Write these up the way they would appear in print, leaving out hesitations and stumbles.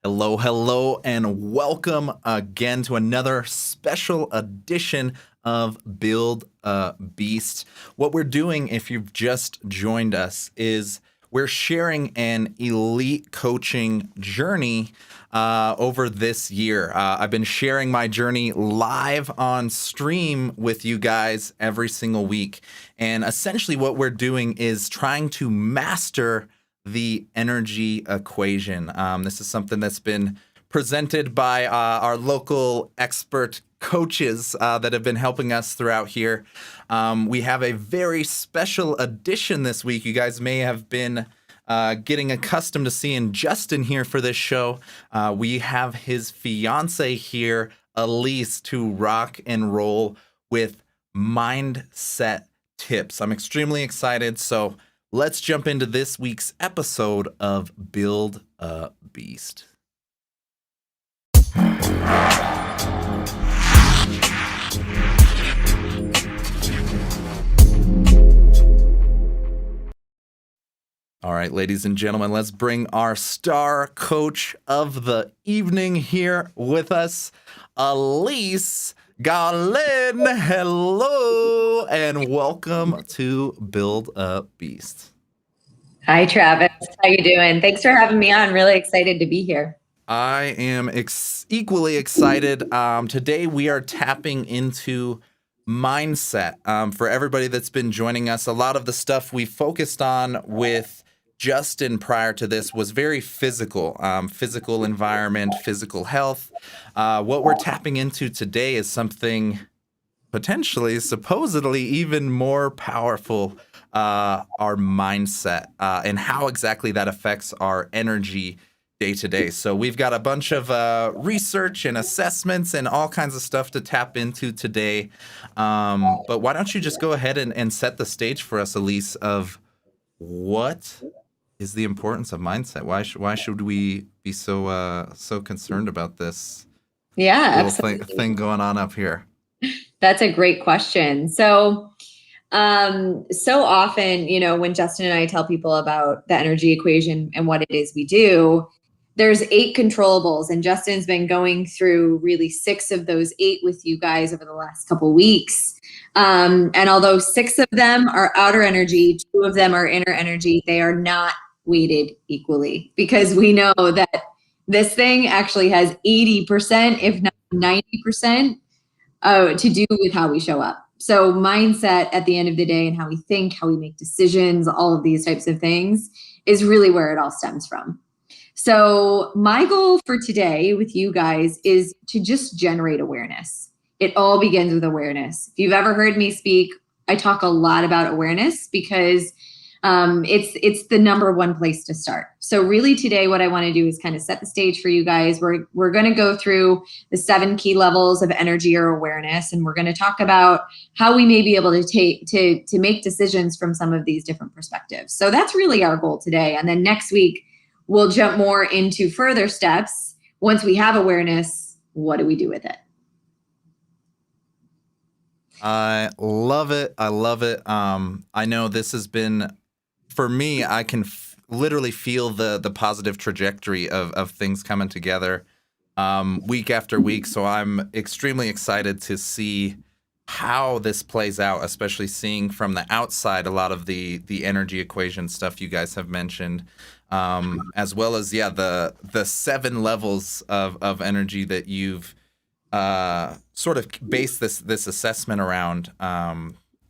Hello, hello, and welcome again to another special edition of Build a Beast. What we're doing, if you've just joined us, is we're sharing an elite coaching journey over this year. I've been sharing my journey live on stream with you guys every single week. And essentially, what we're doing is trying to master the energy equation. This is something that's been presented by our local expert coaches that have been helping us throughout here. We have a very special edition this week. You guys may have been getting accustomed to seeing Justin here for this show. We have his fiance here, Alyse, to rock and roll with mindset tips. I'm extremely excited. So let's jump into this week's episode of Build a Beast. All right, ladies and gentlemen, let's bring our star coach of the evening here with us, Alyse Gaulin. Hello, and welcome to Build a Beast. Hi, Travis. How you doing? Thanks for having me on. Really excited to be here. I am equally excited. Today we are tapping into mindset. For everybody that's been joining us, a lot of the stuff we focused on with Justin prior to this was very physical, physical environment, physical health. What we're tapping into today is something potentially, supposedly, even more powerful, our mindset, and how exactly that affects our energy day to day. So we've got a bunch of research and assessments and all kinds of stuff to tap into today. But why don't you just go ahead and set the stage for us, Alyse, of what is the importance of mindset? Why should we be so concerned about this little thing going on up here? That's a great question. So often, when Justin and I tell people about the energy equation and what it is we do, there's 8 controllables, and Justin's been going through really 6 of those 8 with you guys over the last couple weeks. And although 6 of them are outer energy, 2 of them are inner energy, they are not weighted equally, because we know that this thing actually has 80%, if not 90%, to do with how we show up. So mindset at the end of the day, and how we think, how we make decisions, all of these types of things, is really where it all stems from. So my goal for today with you guys is to just generate awareness. It all begins with awareness. If you've ever heard me speak, I talk a lot about awareness because it's the number one place to start. So really today, what I want to do is kind of set the stage for you guys. We're going to go through the 7 key levels of energy or awareness, and we're going to talk about how we may be able to make decisions from some of these different perspectives. So that's really our goal today. And then next week, we'll jump more into further steps. Once we have awareness, what do we do with it? I love it. I love it. I know this has been, for me, I can literally feel the positive trajectory of things coming together week after week. So I'm extremely excited to see how this plays out, especially seeing from the outside a lot of the energy equation stuff you guys have mentioned, as well as the 7 levels of energy that you've sort of based this assessment around,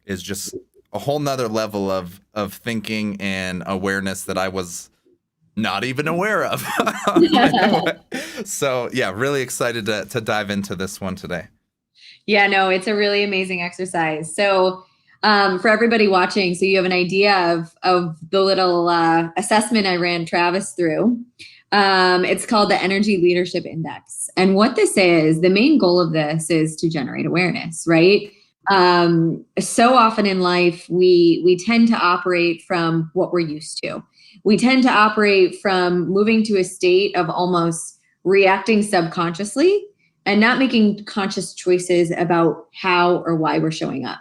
is just a whole nother level of thinking and awareness that I was not even aware of. So yeah, really excited to dive into this one today. Yeah, no, it's a really amazing exercise. So for everybody watching, so you have an idea of the little assessment I ran Travis through. It's called the Energy Leadership Index. And what this is, the main goal of this is to generate awareness, right? So often in life, we tend to operate from what we're used to. We tend to operate from moving to a state of almost reacting subconsciously and not making conscious choices about how or why we're showing up.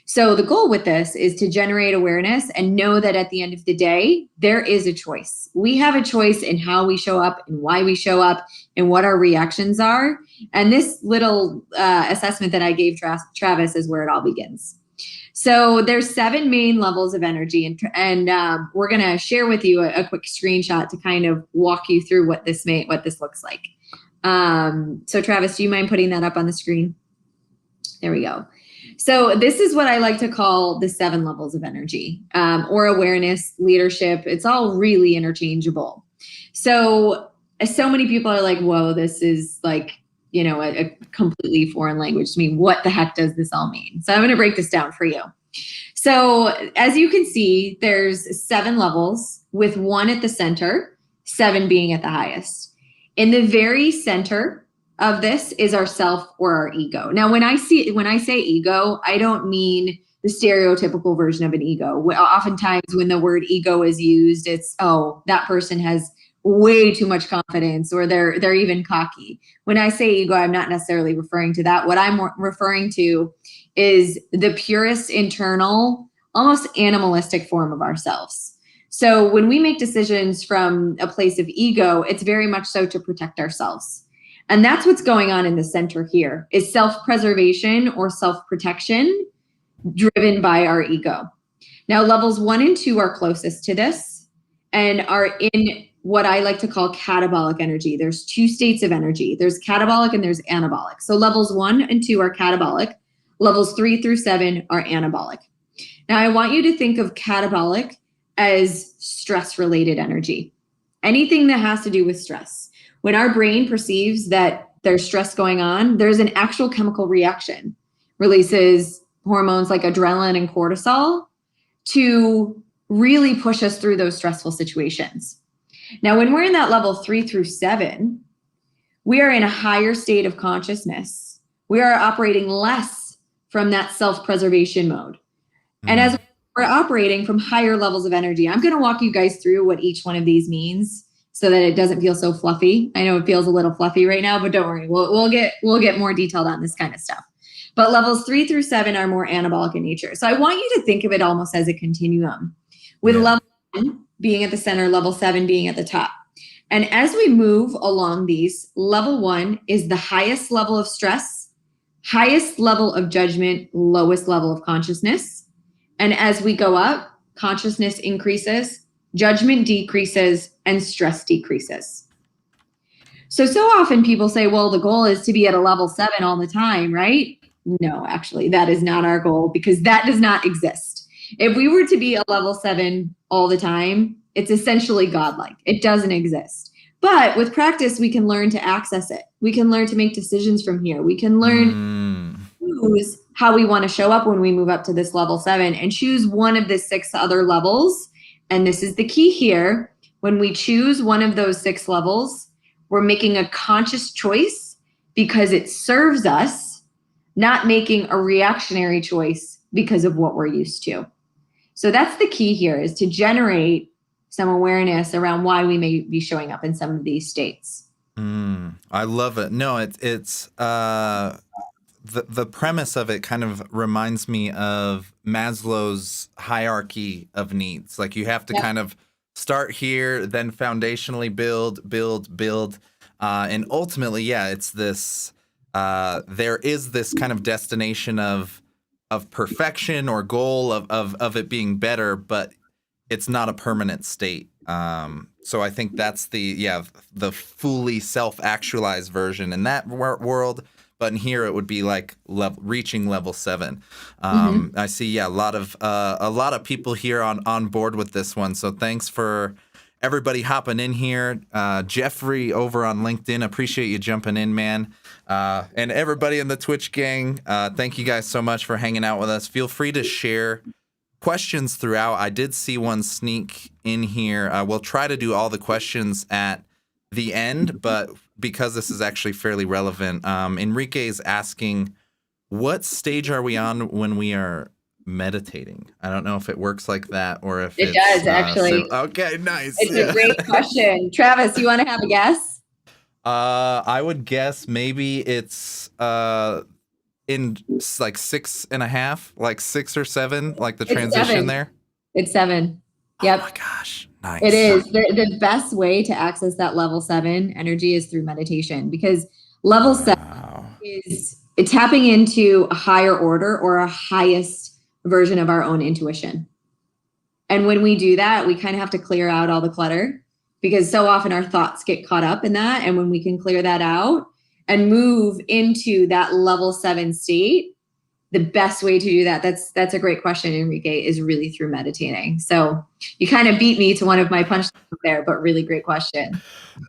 So the goal with this is to generate awareness and know that at the end of the day, there is a choice. We have a choice in how we show up and why we show up and what our reactions are. And this little assessment that I gave Travis is where it all begins. So there's 7 main levels of energy, and we're going to share with you a quick screenshot to kind of walk you through what this looks like. So Travis, do you mind putting that up on the screen? There we go. So this is what I like to call the 7 levels of energy, or awareness, leadership. It's all really interchangeable. So many people are like, whoa, this is like, a completely foreign language to me. What the heck does this all mean? So I'm going to break this down for you. So as you can see, there's 7 levels with 1 at the center, 7 being at the highest. In the very center of this is our self or our ego. Now, when I say ego, I don't mean the stereotypical version of an ego. Oftentimes when the word ego is used, it's, oh, that person has way too much confidence, or they're even cocky. When I say ego, I'm not necessarily referring to that. What I'm referring to is the purest internal, almost animalistic form of ourselves. So when we make decisions from a place of ego, it's very much so to protect ourselves. And that's what's going on in the center here, is self-preservation or self-protection driven by our ego. Now, levels 1 and 2 are closest to this and are in what I like to call catabolic energy. There's 2 states of energy. There's catabolic and there's anabolic. So levels 1 and 2 are catabolic. Levels 3 through 7 are anabolic. Now, I want you to think of catabolic as stress-related energy. Anything that has to do with stress. When our brain perceives that there's stress going on, there's an actual chemical reaction, releases hormones like adrenaline and cortisol to really push us through those stressful situations. Now, when we're in that level 3 through 7, we are in a higher state of consciousness. We are operating less from that self-preservation mode. And as we're operating from higher levels of energy, I'm going to walk you guys through what each one of these means so that it doesn't feel so fluffy. I know it feels a little fluffy right now, but don't worry. We'll get more detailed on this kind of stuff. But levels 3 through 7 are more anabolic in nature. So I want you to think of it almost as a continuum, with level 1 being at the center, level 7 being at the top. And as we move along these, level 1 is the highest level of stress, highest level of judgment, lowest level of consciousness. And as we go up, consciousness increases, judgment decreases, and stress decreases. So often people say, well, the goal is to be at a level 7 all the time, right? No, actually, that is not our goal, because that does not exist. If we were to be a level 7 all the time, it's essentially godlike. It doesn't exist. But with practice, we can learn to access it. We can learn to make decisions from here. We can learn choose how we want to show up when we move up to this level 7 and choose one of the 6 other levels. And this is the key here. When we choose one of those 6 levels, we're making a conscious choice because it serves us, not making a reactionary choice because of what we're used to. So that's the key here, is to generate some awareness around why we may be showing up in some of these states. I love it. No, it's the premise of it kind of reminds me of Maslow's hierarchy of needs. Like, you have to kind of start here, then foundationally build. And ultimately, it's this, there is this kind of destination of perfection or goal of it being better, but it's not a permanent state. So I think that's the fully self-actualized version in that world. But in here, it would be like reaching level 7. I see, a lot of people here on board with this one. So thanks for everybody hopping in here. Jeffrey over on LinkedIn, appreciate you jumping in, man. And everybody in the Twitch gang, thank you guys so much for hanging out with us. Feel free to share questions throughout. I did see one sneak in here. We'll try to do all the questions at the end, but because this is actually fairly relevant, Enrique is asking, what stage are we on when we are meditating? I don't know if it works like that or if it does actually. Okay, nice. It's a great question. Travis, you want to have a guess? I would guess maybe it's in like 6.5, like 6 or 7, like the It's transition 7. there? It's 7. Oh Yep. my gosh. It Nice. is. The best way to access that level 7 energy is through meditation, because level 7 Wow. is tapping into a higher order or a highest version of our own intuition. And when we do that, we kind of have to clear out all the clutter, because so often our thoughts get caught up in that. And when we can clear that out and move into that level 7 state, the best way to do that, that's a great question, Enrique, is really through meditating. So you kind of beat me to one of my punchlines there, but really great question.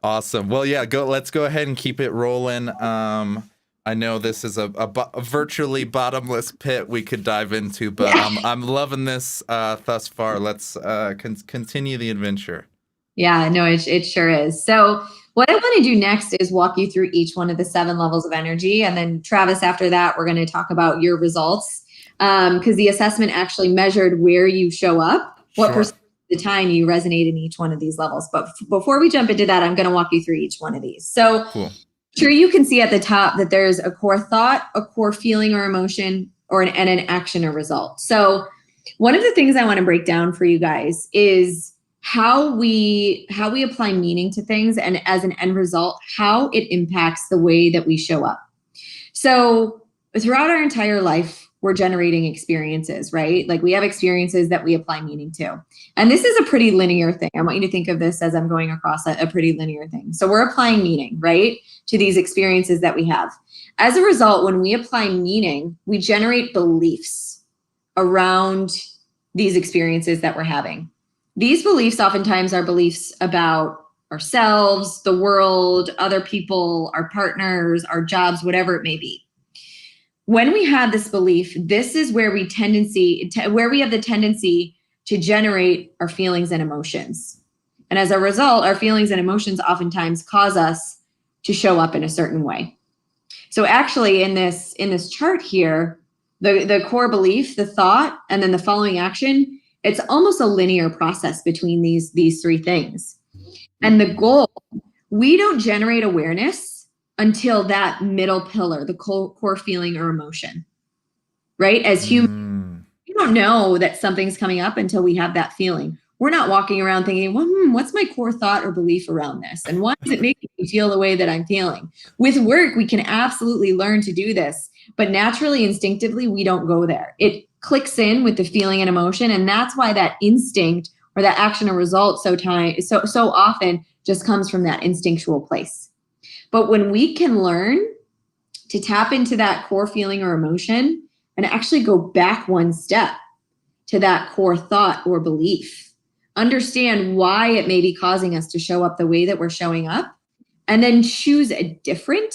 Awesome. Well, yeah, let's go ahead and keep it rolling. I know this is a virtually bottomless pit we could dive into, but Yeah. I'm loving this thus far. Let's continue the adventure. Yeah, no, it sure is. So what I want to do next is walk you through each one of the 7 levels of energy. And then Travis, after that, we're going to talk about your results. Because the assessment actually measured where you show up, what Sure. percent of the time you resonate in each one of these levels. But before we jump into that, I'm going to walk you through each one of these. So Cool. sure, you can see at the top that there's a core thought, a core feeling or emotion, and an action or result. So one of the things I want to break down for you guys is how we apply meaning to things, and as an end result, how it impacts the way that we show up. So throughout our entire life, we're generating experiences, right? Like we have experiences that we apply meaning to. And this is a pretty linear thing. I want you to think of this as I'm going across a pretty linear thing. So we're applying meaning, right, to these experiences that we have. As a result, when we apply meaning, we generate beliefs around these experiences that we're having. These beliefs oftentimes are beliefs about ourselves, the world, other people, our partners, our jobs, whatever it may be. When we have this belief, this is where we have the tendency to generate our feelings and emotions. And as a result, our feelings and emotions oftentimes cause us to show up in a certain way. So actually in this chart here, the core belief, the thought, and then the following action, it's almost a linear process between these 3 things. And the goal, we don't generate awareness until that middle pillar, the core feeling or emotion, right? As humans, we don't know that something's coming up until we have that feeling. We're not walking around thinking, well, what's my core thought or belief around this? And why is it making me feel the way that I'm feeling? With work, we can absolutely learn to do this, but naturally, instinctively, we don't go there. It clicks in with the feeling and emotion. And that's why that instinct or that action or result so often just comes from that instinctual place. But when we can learn to tap into that core feeling or emotion and actually go back one step to that core thought or belief, understand why it may be causing us to show up the way that we're showing up, and then choose a different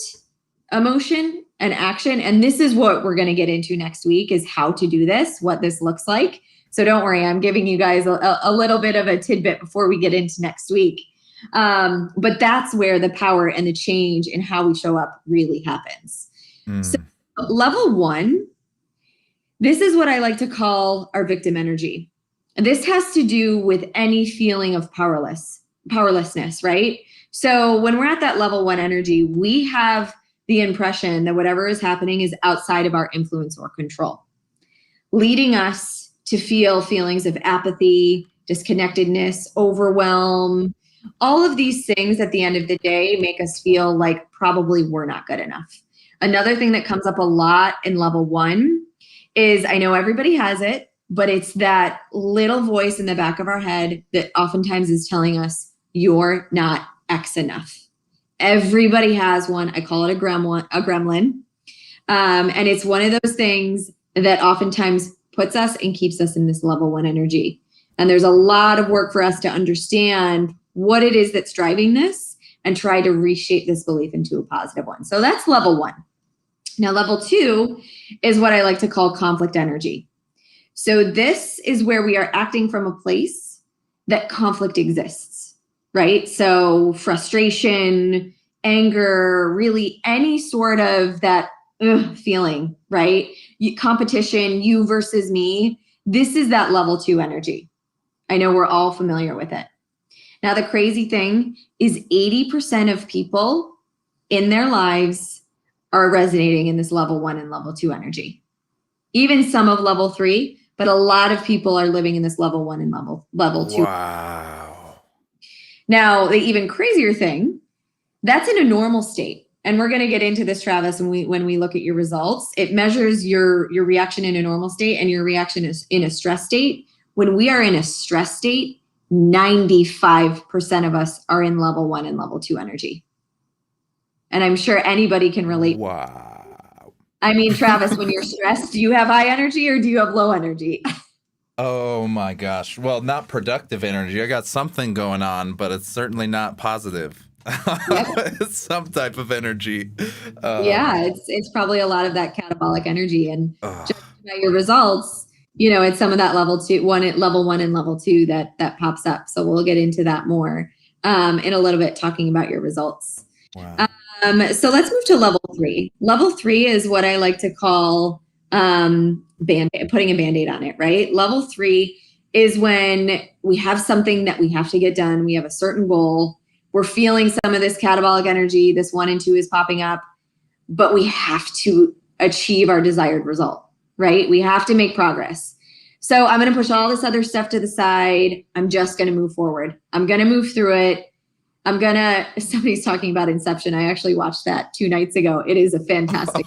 emotion and action. And this is what we're going to get into next week, is how to do this, what this looks like. So don't worry, I'm giving you guys a little bit of a tidbit before we get into next week. But that's where the power and the change in how we show up really happens. So level 1, this is what I like to call our victim energy. And this has to do with any feeling of powerlessness, right? So when we're at that level 1 energy, we have the impression that whatever is happening is outside of our influence or control, leading us to feel feelings of apathy, disconnectedness, overwhelm. All of these things at the end of the day make us feel like probably we're not good enough. Another thing that comes up a lot in level 1 is, I know everybody has it, but it's that little voice in the back of our head that oftentimes is telling us, you're not X enough. Everybody has one. I call it a gremlin. And it's one of those things that oftentimes puts us and keeps us in this level 1 energy. And there's a lot of work for us to understand what it is that's driving this and try to reshape this belief into a positive one. So that's level 1. Now, level 2 is what I like to call conflict energy. So this is where we are acting from a place that conflict exists, right? So frustration, anger, really any sort of that feeling, right? Competition, you versus me. This is that level 2 energy. I know we're all familiar with it. Now, the crazy thing is 80% of people in their lives are resonating in this level 1 and level 2 energy. Even some of level 3, but a lot of people are living in this level 1 and level 2. Wow. Now, the even crazier thing, that's in a normal state. And we're going to get into this, Travis, when we look at your results. It measures your reaction in a normal state and your reaction is in a stress state. When we are in a stress state, 95% of us are in level 1 and level 2 energy. And I'm sure anybody can relate. Wow. I mean, Travis, when you're stressed, do you have high energy or do you have low energy? Oh my gosh. Well, not productive energy. I got something going on, but it's certainly not positive. Yep. It's some type of energy. Yeah, it's probably a lot of that catabolic energy. And Uh, just by your results, it's some of that level 2, level 1 and level 2 that pops up. So we'll get into that more in a little bit, talking about your results. wow. So let's move to level 3. Level 3 is what I like to call putting a Band-Aid on it, right? Level 3 is when we have something that we have to get done. We have a certain goal. We're feeling some of this catabolic energy. This 1 and 2 is popping up, but we have to achieve our desired result, right? We have to make progress. So I'm going to push all this other stuff to the side. I'm just going to move forward. I'm going to move through it. Somebody's talking about Inception. I actually watched that 2 nights ago. It is a fantastic.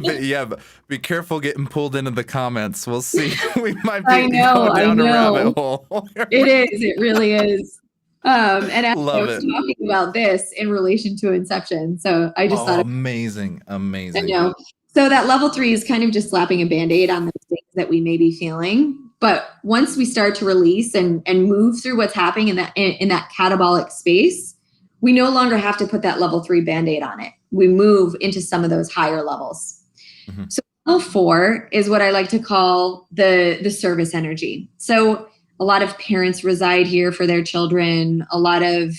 Yeah, but be careful getting pulled into the comments. We'll see. We might I be know, going down I a know. rabbit hole. It is. It really is. And actually, I Love was it. talking about this in relation to Inception. So I just thought, amazing, I amazing. know. So that level 3 is kind of just slapping a Band-Aid on those things that we may be feeling. But once we start to release and move through what's happening in that catabolic space, we no longer have to put that level 3 Band-Aid on it. We move into some of those higher levels. Mm-hmm. So level 4 is what I like to call the service energy. So a lot of parents reside here for their children, a lot of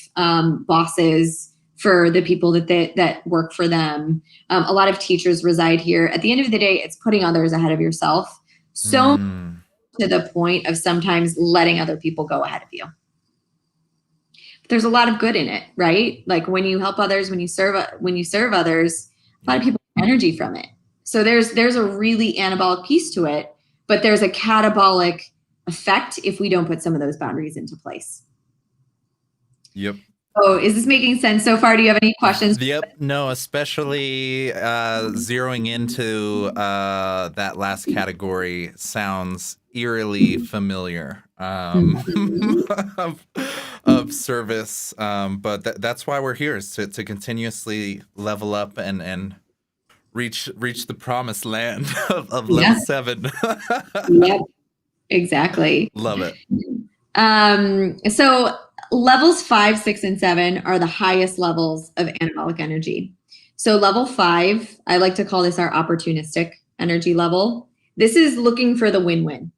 bosses for the people that work for them. A lot of teachers reside here. At the end of the day, it's putting others ahead of yourself. So to the point of sometimes letting other people go ahead of you. But there's a lot of good in it, right? Like when you help others, when you serve others, a lot of people get energy from it. So there's a really anabolic piece to it, but there's a catabolic effect if we don't put some of those boundaries into place. Yep. Oh, is this making sense so far? Do you have any questions? Yep. No, especially zeroing into that last category sounds eerily familiar of service. But that's why we're here, is to continuously level up and reach the promised land of level 7. Yep. Exactly. Love it. So levels 5, 6, and 7 are the highest levels of anabolic energy. So level 5, I like to call this our opportunistic energy level. This is looking for the win-win.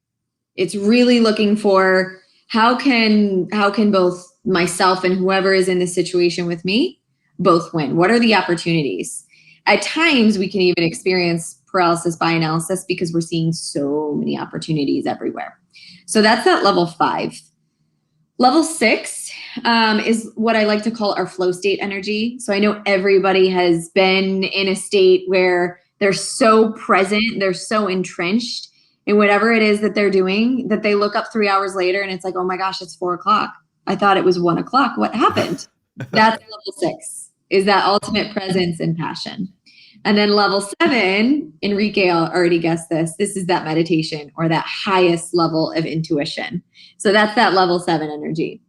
It's really looking for how can both myself and whoever is in this situation with me both win? What are the opportunities? At times, we can even experience paralysis by analysis because we're seeing so many opportunities everywhere. So that's at level 5. Level 6 is what I like to call our flow state energy. So I know everybody has been in a state where they're so present, they're so entrenched in whatever it is that they're doing, that they look up 3 hours later and it's like, oh my gosh, it's 4 o'clock. I thought it was 1 o'clock. What happened? That's level 6, is that ultimate presence and passion. And then level 7, Enrique already guessed this. This is that meditation or that highest level of intuition. So that's that level 7 energy.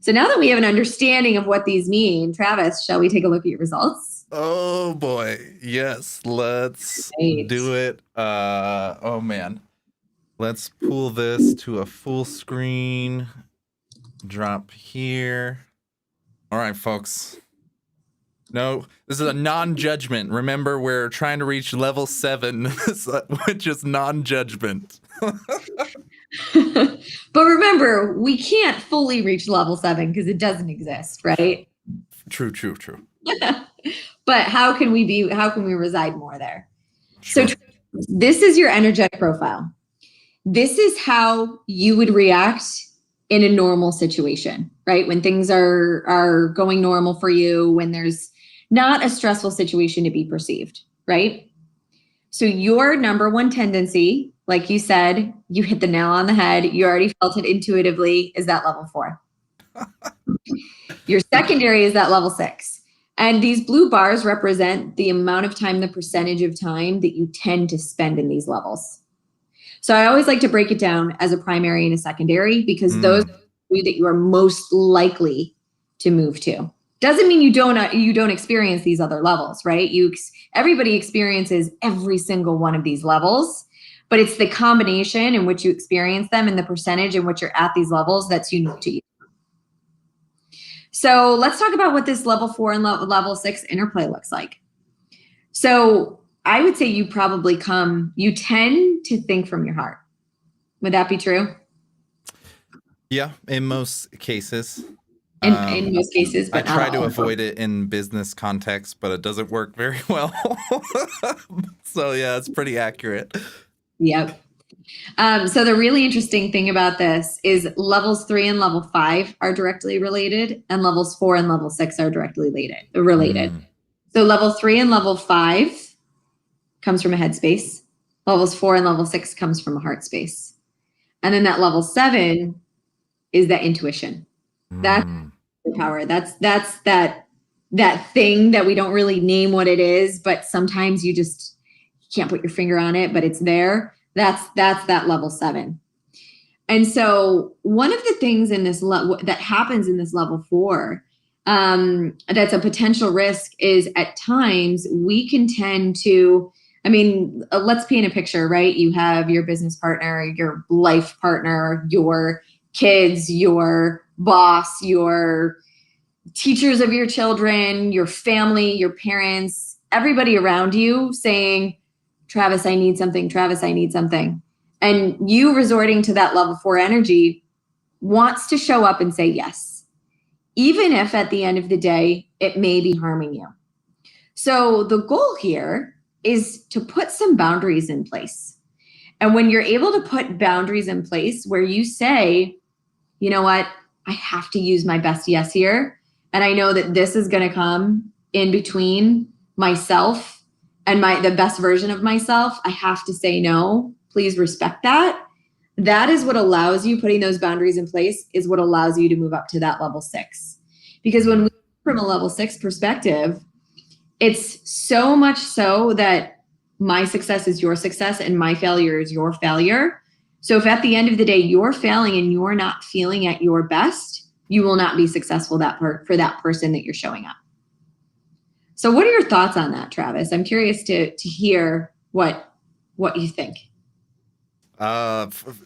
So now that we have an understanding of what these mean, Travis, shall we take a look at your results? Oh boy. Yes, let's do it. Oh man. Let's pull this to a full screen. Drop here. All right, folks. No, this is a non-judgment. Remember, we're trying to reach level 7, which is non-judgment. But remember, we can't fully reach level 7 because it doesn't exist, right? True. But how can we reside more there? Sure. So this is your energetic profile. This is how you would react in a normal situation, right? When things are going normal for you, when there's not a stressful situation to be perceived, right? So your number one tendency, like you said, you hit the nail on the head. You already felt it intuitively, is that level 4. Your secondary is that level 6. And these blue bars represent the amount of time, the percentage of time that you tend to spend in these levels. So I always like to break it down as a primary and a secondary, because those are the that you are most likely to move to. Doesn't mean you don't experience these other levels, right? Everybody experiences every single one of these levels, but it's the combination in which you experience them and the percentage in which you're at these levels that's unique to you. So let's talk about what this level 4 and level 6 interplay looks like. So I would say you tend to think from your heart. Would that be true? Yeah, in most cases. In most cases, but I try to avoid it in business context, but it doesn't work very well. So yeah, it's pretty accurate. Yep. So the really interesting thing about this is levels 3 and level 5 are directly related, and levels 4 and level 6 are directly related. So level 3 and level 5 comes from a head space. Levels 4 and level 6 comes from a heart space. And then that level 7 is that intuition. That's the power. That's that thing that we don't really name what it is, but sometimes you just can't put your finger on it, but it's there. That's that level 7. And so one of the things in this that happens in this level 4, that's a potential risk, is at times we can tend to, let's paint a picture, right? You have your business partner, your life partner, your kids, your boss, your teachers of your children, your family, your parents, everybody around you saying, Travis, I need something. Travis, I need something. And you resorting to that level 4 energy wants to show up and say yes, even if at the end of the day, it may be harming you. So the goal here is to put some boundaries in place. And when you're able to put boundaries in place where you say, you know what, I have to use my best yes here. And I know that this is going to come in between myself and the best version of myself. I have to say no. Please respect that. That is what allows you, putting those boundaries in place is what allows you to move up to that level 6. Because when we, from a level 6 perspective, it's so much so that my success is your success and my failure is your failure. So if at the end of the day you're failing and you're not feeling at your best, you will not be successful for that person that you're showing up. So what are your thoughts on that, Travis? I'm curious to hear what you think.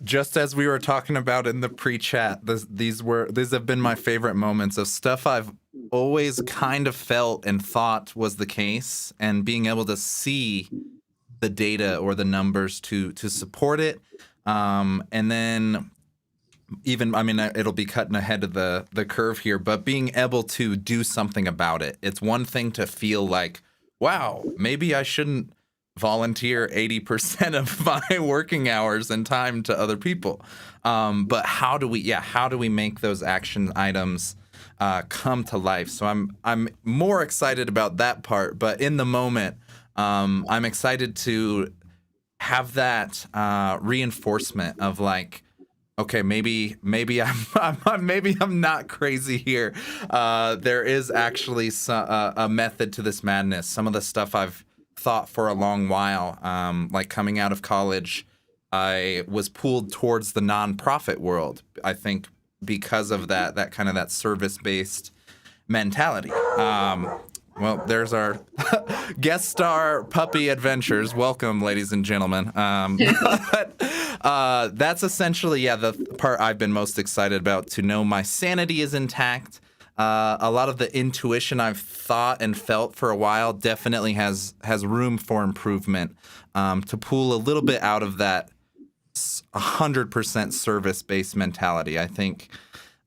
Just as we were talking about in the pre-chat, these have been my favorite moments of stuff I've always kind of felt and thought was the case, and being able to see the data or the numbers to support it. And then even, it'll be cutting ahead of the curve here, but being able to do something about it. It's one thing to feel like, wow, maybe I shouldn't volunteer 80% of my working hours and time to other people. But how do we make those action items come to life? So I'm more excited about that part, but in the moment, I'm excited to have that reinforcement of like, okay, maybe I'm not crazy here. There is actually a method to this madness. Some of the stuff I've thought for a long while, like coming out of college, I was pulled towards the nonprofit world. I think because of that kind of that service-based mentality. Well, there's our guest star puppy adventures. Welcome, ladies and gentlemen. That's essentially, the part I've been most excited about, to know my sanity is intact. A lot of the intuition I've thought and felt for a while definitely has room for improvement, to pull a little bit out of that 100% service-based mentality. I think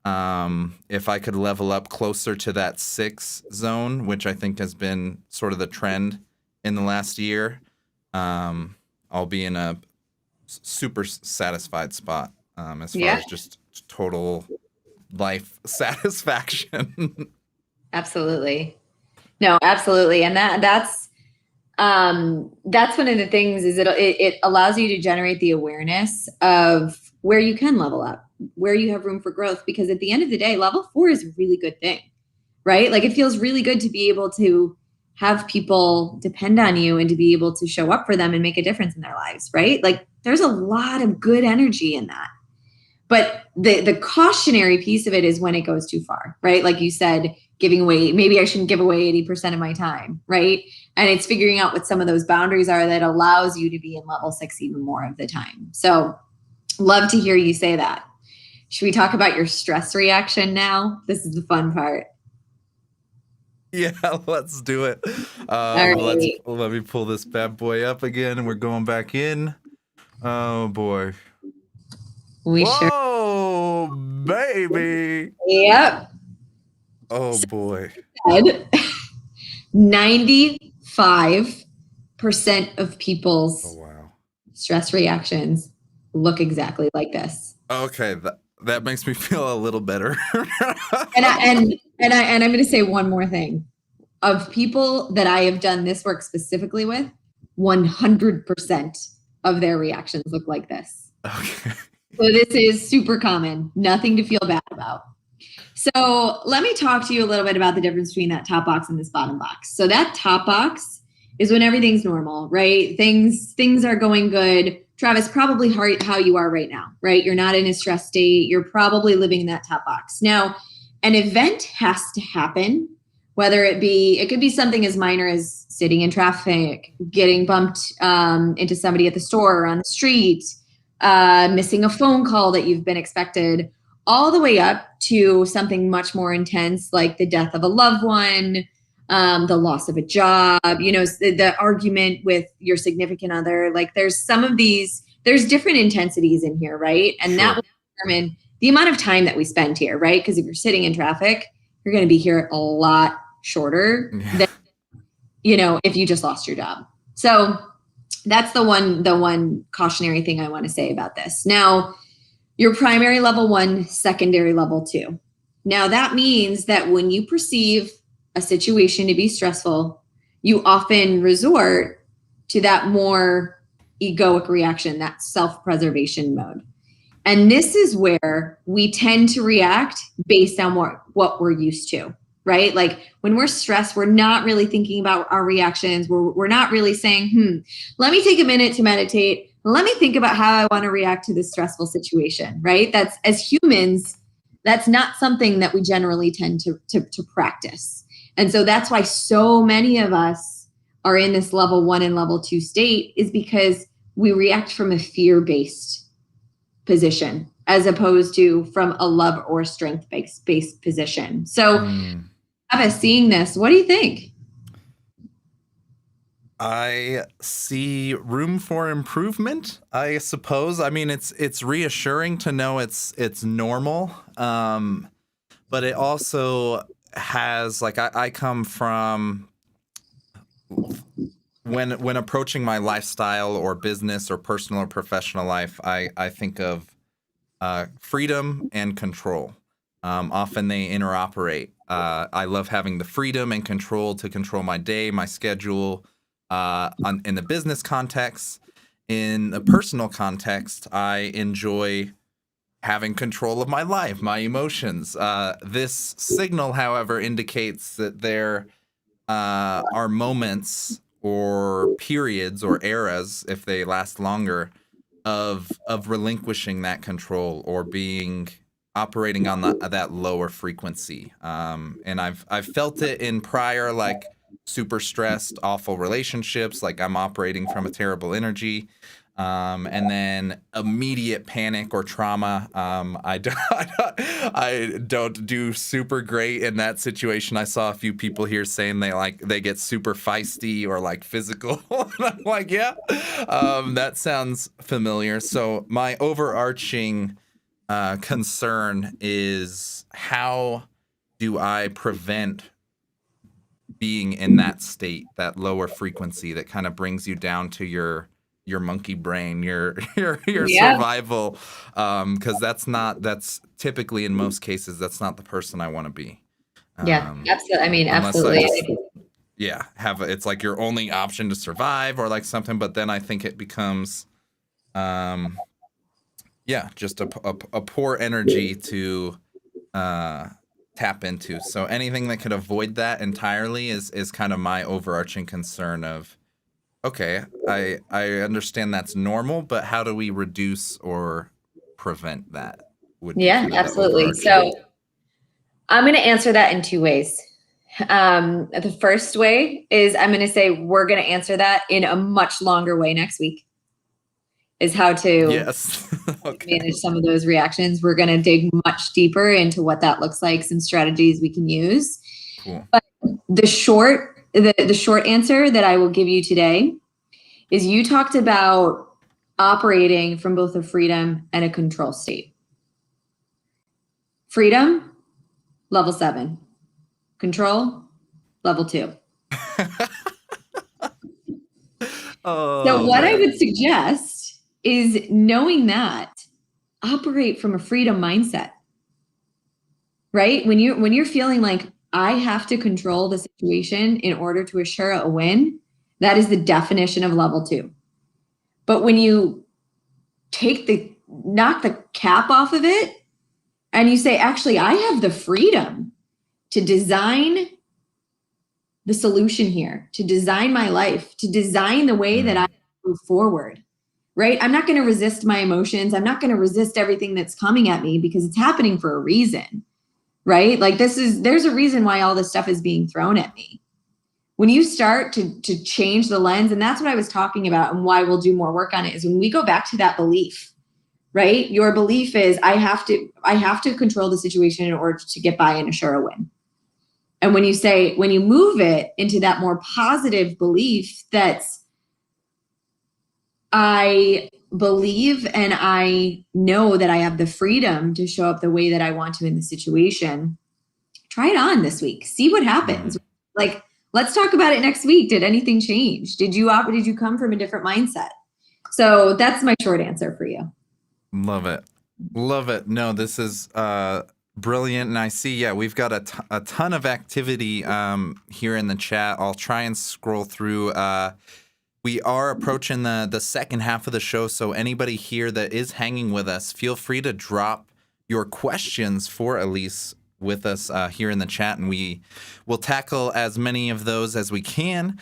if I could level up closer to that 6 zone, which I think has been sort of the trend in the last year, I'll be in a super satisfied spot as far as just total life satisfaction. Absolutely. No, absolutely. And that's one of the things is it allows you to generate the awareness of where you can level up, where you have room for growth, because at the end of the day, level 4 is a really good thing, right? Like it feels really good to be able to have people depend on you and to be able to show up for them and make a difference in their lives, right? Like there's a lot of good energy in that. But the cautionary piece of it is when it goes too far, right? Like you said, giving away, maybe I shouldn't give away 80% of my time, right? And it's figuring out what some of those boundaries are that allows you to be in level 6 even more of the time. So love to hear you say that. Should we talk about your stress reaction now? This is the fun part. Yeah, let's do it. All right. Let me pull this bad boy up again, and we're going back in. Oh boy. We sure. Whoa, baby. Yep. Oh boy. 95% of Oh people's wow. stress reactions look exactly like this. Okay, that makes me feel a little better. And I'm going to say one more thing. Of people that I have done this work specifically with, 100% of their reactions look like this. Okay. So this is super common, nothing to feel bad about. So let me talk to you a little bit about the difference between that top box and this bottom box. So that top box is when everything's normal, right? Things are going good. Travis, probably how you are right now, right? You're not in a stress state. You're probably living in that top box. Now, an event has to happen, whether it could be something as minor as sitting in traffic, getting bumped into somebody at the store or on the street, missing a phone call that you've been expected, all the way up to something much more intense like the death of a loved one, the loss of a job, the argument with your significant other. Like there's different intensities in here, right? And that will determine the amount of time that we spend here, right? Because if you're sitting in traffic, you're going to be here a lot shorter than, if you just lost your job. So that's the one cautionary thing I want to say about this. Now, your primary level 1, secondary level 2. Now that means that when you perceive a situation to be stressful, you often resort to that more egoic reaction, that self-preservation mode. And this is where we tend to react based on what we're used to, right? Like when we're stressed, we're not really thinking about our reactions. We're not really saying, let me take a minute to meditate. Let me think about how I want to react to this stressful situation, right? That's, as humans, that's not something that we generally tend to practice. And so that's why so many of us are in this level 1 and level 2 state, is because we react from a fear-based position as opposed to from a love or strength-based position. So, seeing this, what do you think? I see room for improvement, I suppose. I mean, it's reassuring to know it's normal, but it also has, like, I come from, when approaching my lifestyle or business or personal or professional life, I think of freedom and control. Often they interoperate. I love having the freedom and control to control my day, my schedule. In the business context. In the personal context, I enjoy having control of my life, my emotions. This signal, however, indicates that there are moments or periods or eras, if they last longer, of relinquishing that control or being operating on that lower frequency. And I've felt it in prior, like, super stressed, awful relationships, like I'm operating from a terrible energy. And then immediate panic or trauma. I don't do super great in that situation. I saw a few people here saying they get super feisty or like physical. And I'm like, yeah, that sounds familiar. So my overarching concern is, how do I prevent being in that state, that lower frequency that kind of brings you down to your monkey brain, your survival, because that's typically, in most cases, that's not the person I want to be. Yeah, absolutely. I mean, Unless I just absolutely. it's like your only option to survive or like something. But then I think it becomes, just a poor energy to tap into. So anything that could avoid that entirely is kind of my overarching concern of, okay, I understand that's normal, but how do we reduce or prevent that would be Yeah, kind of the absolutely. overarching. So I'm going to answer that in two ways. The first way is I'm going to say we're going to answer that in a much longer way next week, is how to Yes. Okay. manage some of those reactions. We're going to dig much deeper into what that looks like, some strategies we can use. Cool. But the short answer that I will give you today is you talked about operating from both a freedom and a control state. Freedom, level 7. Control, level 2. So what I would suggest is, knowing that, operate from a freedom mindset. Right? When you're feeling like I have to control the situation in order to assure a win, that is the definition of level 2. But when you knock the cap off of it and you say, actually, I have the freedom to design the solution here, to design my life, to design the way that I move forward, right? I'm not going to resist my emotions. I'm not going to resist everything that's coming at me, because it's happening for a reason, right? Like there's a reason why all this stuff is being thrown at me. When you start to change the lens, and that's what I was talking about and why we'll do more work on it, is when we go back to that belief, right? Your belief is, I have to control the situation in order to get by and assure a win. And when you move it into that more positive belief, that's, I believe and I know that I have the freedom to show up the way that I want to in the situation. Try it on this week. See what happens. Like, let's talk about it next week. Did anything change? Did you come from a different mindset? So that's my short answer for you. Love it. Love it. No, this is brilliant. And I see, we've got a ton of activity here in the chat. I'll try and scroll through. We are approaching the second half of the show, so anybody here that is hanging with us, feel free to drop your questions for Alyse with us here in the chat, and we will tackle as many of those as we can.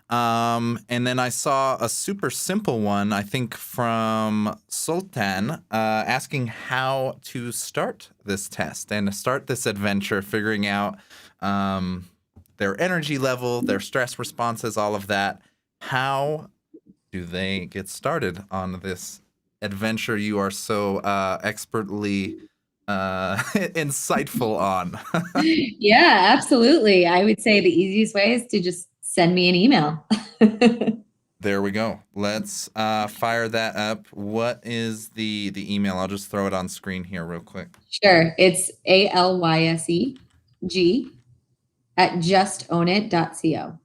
And then I saw a super simple one, I think from Sultan, asking how to start this test and to start this adventure, figuring out their energy level, their stress responses, all of that. How do they get started on this adventure you are so expertly insightful on? Yeah, absolutely. I would say the easiest way is to just send me an email. There we go. Let's fire that up. What is the email? I'll just throw it on screen here real quick. Sure. It's alyseg@justownit.co.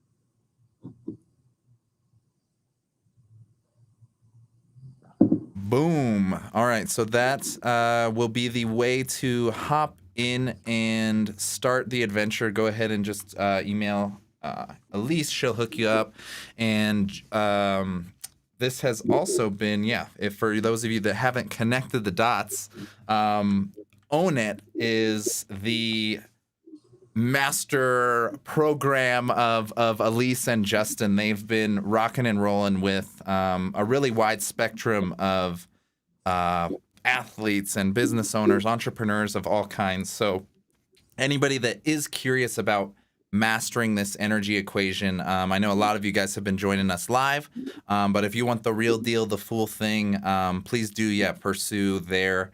Boom. All right. So that will be the way to hop in and start the adventure. Go ahead and just email Alyse. She'll hook you up. And this has also been, if for those of you that haven't connected the dots, Own It is the master program of Alyse and Justin. They've been rocking and rolling with a really wide spectrum of athletes and business owners, entrepreneurs of all kinds. So anybody that is curious about mastering this energy equation, I know a lot of you guys have been joining us live, but if you want the real deal, the full thing, please do pursue their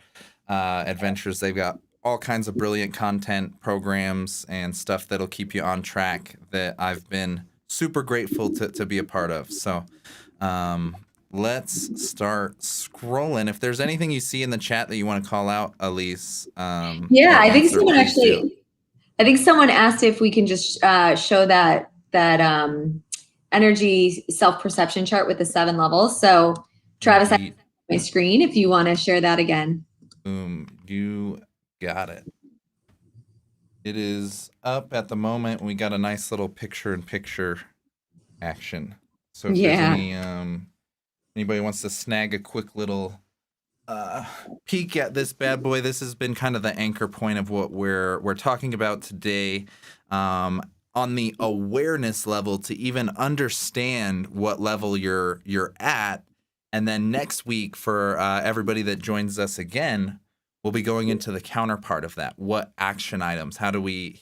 adventures. They've got all kinds of brilliant content, programs, and stuff that'll keep you on track that I've been super grateful to be a part of. So let's start scrolling. If there's anything you see in the chat that you want to call out, Alyse. I think someone asked if we can just show that energy self-perception chart with the 7 levels. So Travis, I have my screen if you want to share that again. You got it. It is up at the moment. We got a nice little picture-in-picture action. So if there's Yeah. anybody wants to snag a quick little uh, peek at this bad boy, this has been kind of the anchor point of what we're talking about today. On the awareness level, to even understand what level you're at, and then next week for everybody that joins us again, we'll be going into the counterpart of that. What action items? How do we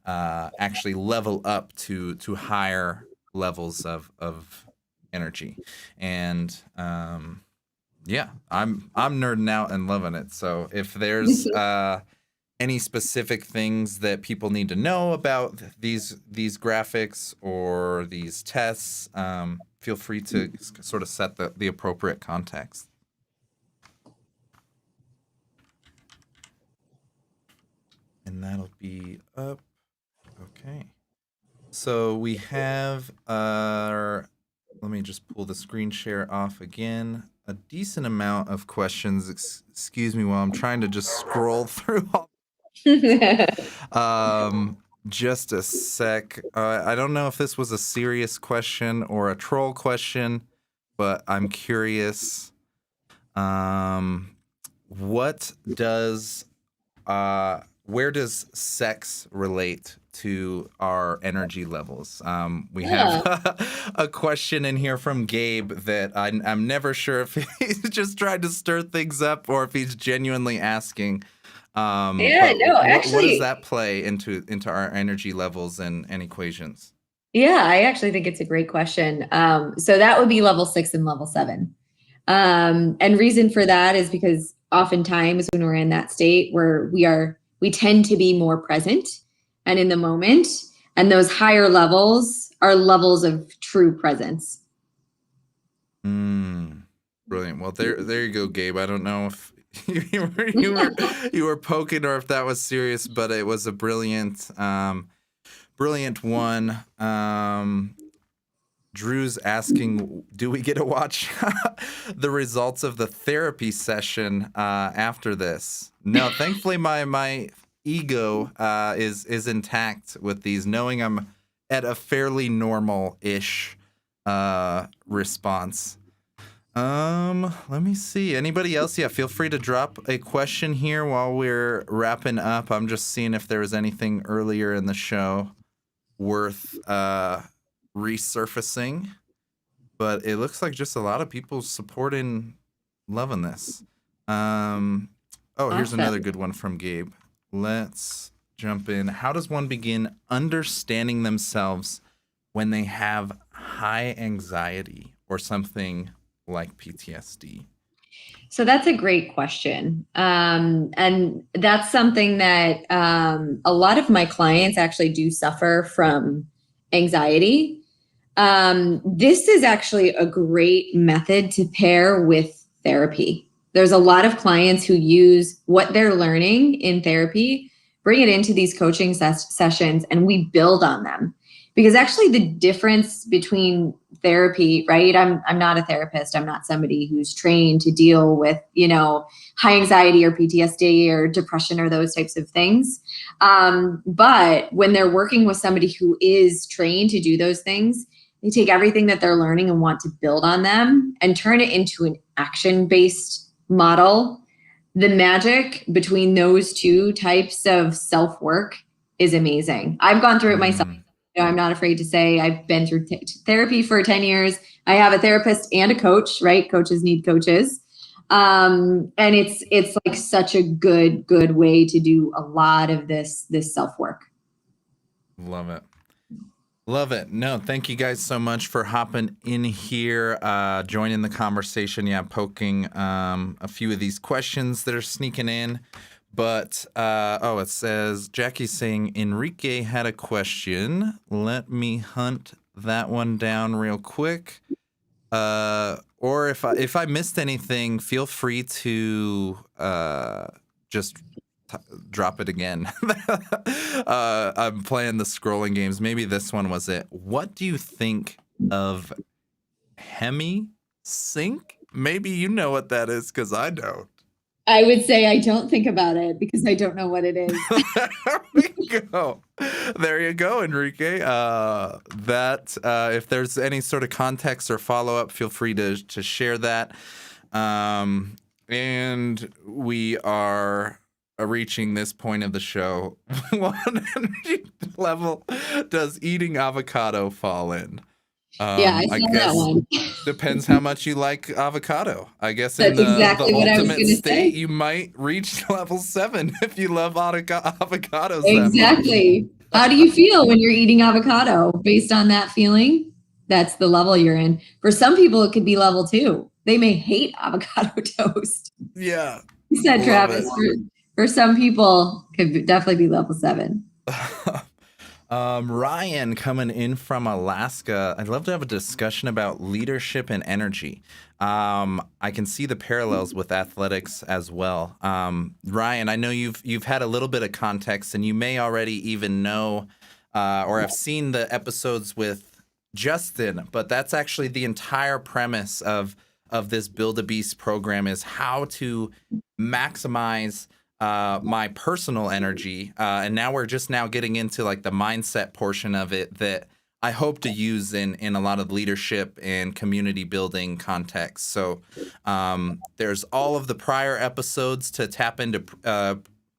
actually level up to higher levels of energy? And yeah, I'm nerding out and loving it. So if there's any specific things that people need to know about these graphics or these tests, feel free to sort of set the appropriate context. And that'll be up. Okay. So we have our, let me just pull the screen share off again. A decent amount of questions. Excuse me while I'm trying to just scroll through all. Um, just a sec. I don't know if this was a serious question or a troll question, but I'm curious. Um, what does where does sex relate to our energy levels? We have Yeah. a question in here from Gabe that I'm never sure if he's just trying to stir things up or if he's genuinely asking. Yeah, But no, what does actually, that play into our energy levels and equations? yeah, I actually think it's a great question. So that would be level 6 and level 7. And reason for that is because oftentimes when we're in that state where we tend to be more present and in the moment, and those higher levels are levels of true presence. Mm, brilliant. Well, there you go, Gabe. I don't know if you were poking or if that was serious, but it was a brilliant one. Drew's asking, do we get to watch the results of the therapy session after this? No, thankfully my ego is intact with these, knowing I'm at a fairly normal-ish response. Let me see. Anybody else? Yeah, feel free to drop a question here while we're wrapping up. I'm just seeing if there was anything earlier in the show worth resurfacing, but it looks like just a lot of people supporting, loving this. Um, oh, here's another Awesome. good one from Gabe. Let's jump in. How does one begin understanding themselves when they have high anxiety or something like PTSD? So that's a great question. And that's something that a lot of my clients actually do suffer from anxiety. This is actually a great method to pair with therapy. There's a lot of clients who use what they're learning in therapy, bring it into these coaching sessions, and we build on them. Because actually, the difference between therapy, right? I'm not a therapist. I'm not somebody who's trained to deal with, high anxiety or PTSD or depression or those types of things. But when they're working with somebody who is trained to do those things, they take everything that they're learning and want to build on them and turn it into an action based model. The magic between those two types of self work is amazing. I've gone through it myself. Mm, I'm not afraid to say I've been through therapy for 10 years. I have a therapist and a coach, right? Coaches need coaches. And it's like such a good way to do a lot of this self work. love it. Love it. No, thank you guys so much for hopping in here, joining the conversation. Yeah, poking a few of these questions that are sneaking in. But, oh, it says, Jackie's saying Enrique had a question. Let me hunt that one down real quick. Or if I missed anything, feel free to just drop it again. I'm playing the scrolling games. Maybe this one was it. What do you think of Hemi Sync? Maybe you know what that is because I don't. I would say I don't think about it because I don't know what it is. There we go. There you go, Enrique. If there's any sort of context or follow up, feel free to share that. And we are reaching this point of the show. What energy level does eating avocado fall in? Yeah, I I saw that guess one. depends how much you like avocado. I guess in That's the exactly what I was ultimate going to state, say. you might reach level 7 if you love avocados that much. Exactly. How do you feel when you're eating avocado? Based on that feeling, that's the level you're in. For some people, it could be level 2. They may hate avocado toast. Yeah, You said, love Travis, it. for some people, could definitely be level 7. Ryan coming in from Alaska. I'd love to have a discussion about leadership and energy. I can see the parallels with athletics as well. Ryan, I know you've had a little bit of context, and you may already even know or have seen the episodes with Justin, but that's actually the entire premise of this Build a Beast program is how to maximize my personal energy, and now we're just now getting into like the mindset portion of it that I hope to use in a lot of leadership and community building contexts. So there's all of the prior episodes to tap into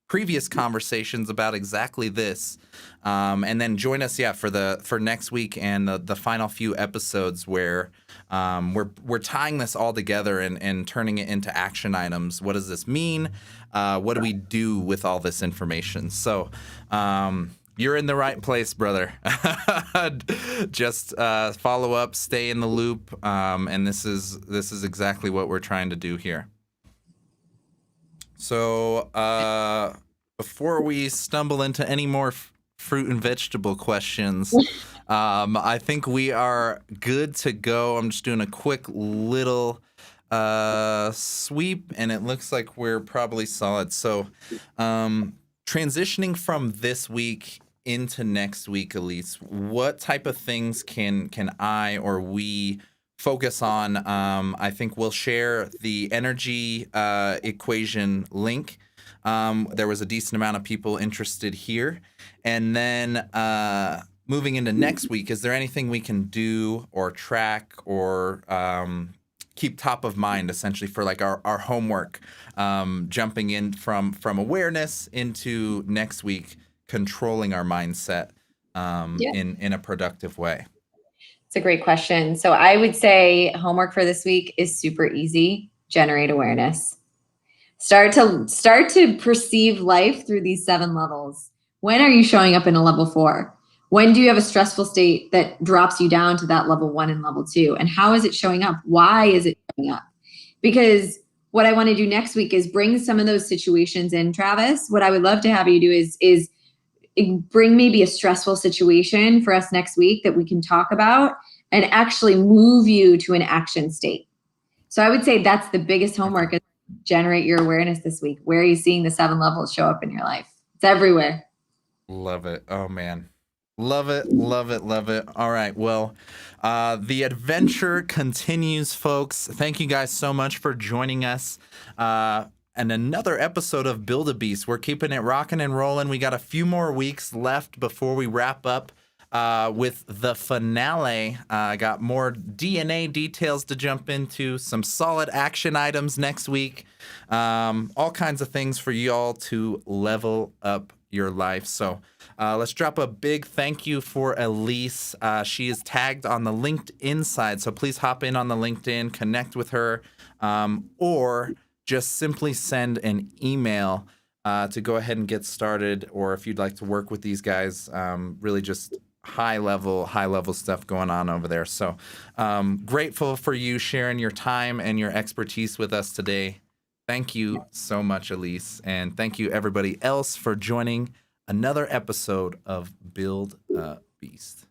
previous conversations about exactly this, and then join us, for next week and the final few episodes where we're tying this all together and turning it into action items. What does this mean? What do we do with all this information? So you're in the right place, brother. Just follow up, stay in the loop, and this is exactly what we're trying to do here. So before we stumble into any more fruit and vegetable questions, I think we are good to go. I'm just doing a quick little sweep, and it looks like we're probably solid. So transitioning from this week into next week, Alyse, what type of things can I or we focus on? I think we'll share the energy equation link. There was a decent amount of people interested here. And then moving into next week, is there anything we can do or track or keep top of mind, essentially, for like our homework, jumping in from awareness into next week, controlling our mindset Yeah. in a productive way? It's a great question. So I would say homework for this week is super easy. Generate awareness. Start to perceive life through these 7 levels. When are you showing up in a level 4? When do you have a stressful state that drops you down to that level 1 and level 2? And how is it showing up? Why is it showing up? Because what I want to do next week is bring some of those situations in, Travis. What I would love to have you do is bring maybe a stressful situation for us next week that we can talk about and actually move you to an action state. So I would say that's the biggest homework is generate your awareness this week. Where are you seeing the 7 levels show up in your life? It's everywhere. Love it. Oh, man. Love it, love it, love it. All right. Well, the adventure continues, folks. Thank you guys so much for joining us. And another episode of Build a Beast. We're keeping it rocking and rolling. We got a few more weeks left before we wrap up with the finale. I got more DNA details to jump into, some solid action items next week, all kinds of things for y'all to level up your life. So let's drop a big thank you for Alyse. She is tagged on the LinkedIn side, so please hop in on the LinkedIn, connect with her, or just simply send an email to go ahead and get started. Or if you'd like to work with these guys, really just high level stuff going on over there. So grateful for you sharing your time and your expertise with us today. Thank you so much, Alyse. And thank you, everybody else, for joining another episode of Build a Beast.